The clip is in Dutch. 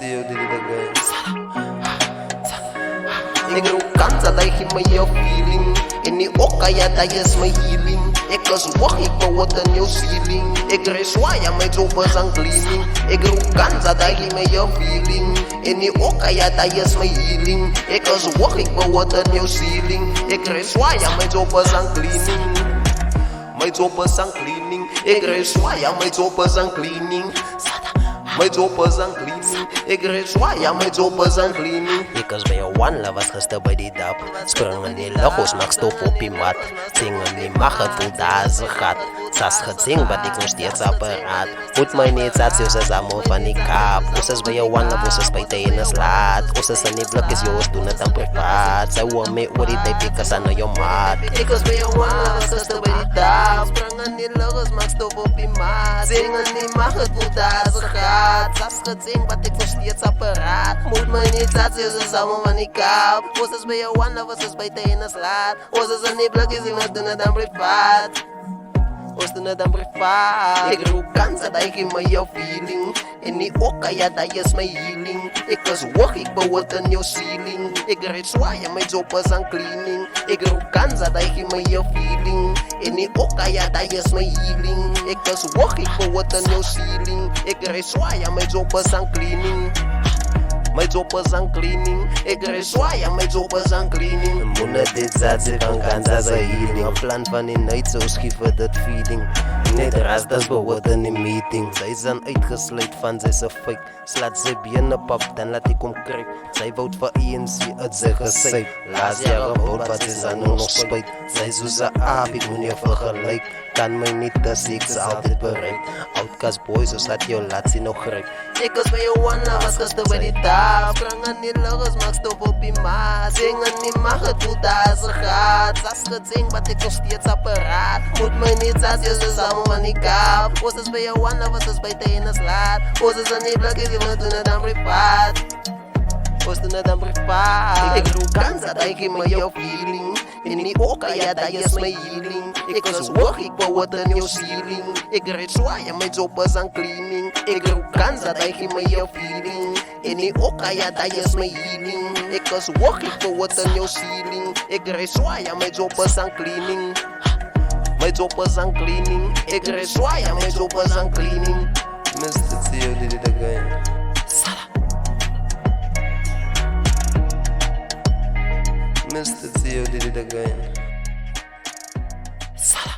Theo did it again. Ik roep kansen dat je me je feeling. En die ook ja, dat is mijn healing. Ik was wacht, ik ben wat een nieuw ceiling. Ik reis zwaar, mijn job is aan cleaning. Ik roep kansen dat je me je feeling. En die ook ja, dat is mijn healing. Ik was wacht, ik ben wat een nieuw ceiling. Ik reis zwaar, mijn job is aan cleaning. Mijn job is aan cleaning. Ik reis zwaar, mijn job is aan cleaning. Mijn job is aan cleaning. Ik reis zwaar, mijn job is aan cleaning. Ik was bij one, was gisteren bij die dap. Sprong in die logos, maak stop op die mat. Zingen die mag het voelt daar ze gaat. Sas gezing, wat ik nog steeds apparaat. Moet mij niet zat, ze is allemaal van die kap. Ons is bij je one, ons is bij de ene slaat. Ons is in die blokjes, joos doen het dan privaat. Zij wil mee oor die tijd, ik is aan je maat. Ik was bij je one, was gisteren bij die dap. Sprong in die logos, maak stop op die mat. Zingen die mag het voelt daar ze gaat. Sas gezing, wat ik nog steeds apparaat. Moet mij niet zat, ze is allemaal van die kap. Ons is bij je one, ons is bij de ene slaat. Ons is in die blokjes, joos doen het dan privaat. Ons doen het dan privaat. Ik roep kansen dat je me je feeling. En die ook ja, dat is mijn healing. Ik was wacht, ik ben wat een nieuw ceiling. Ik rijd zwaar, mijn job is aan cleaning. Ik roep kansen dat je me je feeling. En die ook ja, dat is mijn healing. Ik was wacht, ik ben wat een nieuw ceiling. Ik rijd zwaar, mijn job is aan cleaning. Mijn job is aan cleaning. Ik rijd zwaar, mijn job is aan cleaning. Moene dit zat, ze van kansa ze healing. Een plan van die night, zo schieven dat feeding. Net ras, dat is behoort in die meeting. Zij zijn uitgesluit van zijn feit. Slaat ze binnen pap, dan laat ik hem kruip. Zij woont voor EMC uit zijn gezicht. Laatst jaar woont wat is aan nog spijt. Zij zo ze aap, ik moet je vergelijk. Kan mij niet, dat ik ze altijd bereid. Outcast boys, zo staat jou laat ze nog grijp. Ik was bij je one, was gisteren bij die tap. Sprang aan die logos, maak stop op die maat. Zingen die mag het voelt daar ze gaat. Sas gezing, wat ik nog steeds apparaat. Moet mij niet zat, je is allemaal van die kap. Ons is bij je one, was is bij de ene slaat. Ons is aan die blokjes, we doen het dan privaat. Ons doen het dan privaat. Ik roep kansen dat je me je feeling. En die ook ja, dat is mijn healing. Ik was wacht, ik ben wat een nieuw ceiling. Ik rijd zwaar, mijn job is aan cleaning. Ik roep kansen dat je me je feeling. En die ook ja, dat is mijn healing. Ik was wacht, ik ben wat een nieuw ceiling. Ik rijd zwaar, mijn job is aan cleaning. Mijn job is aan cleaning. Ik rijd zwaar, mijn job is aan cleaning. Mr. Theo did it again. Mr. Theo did it again. Salah.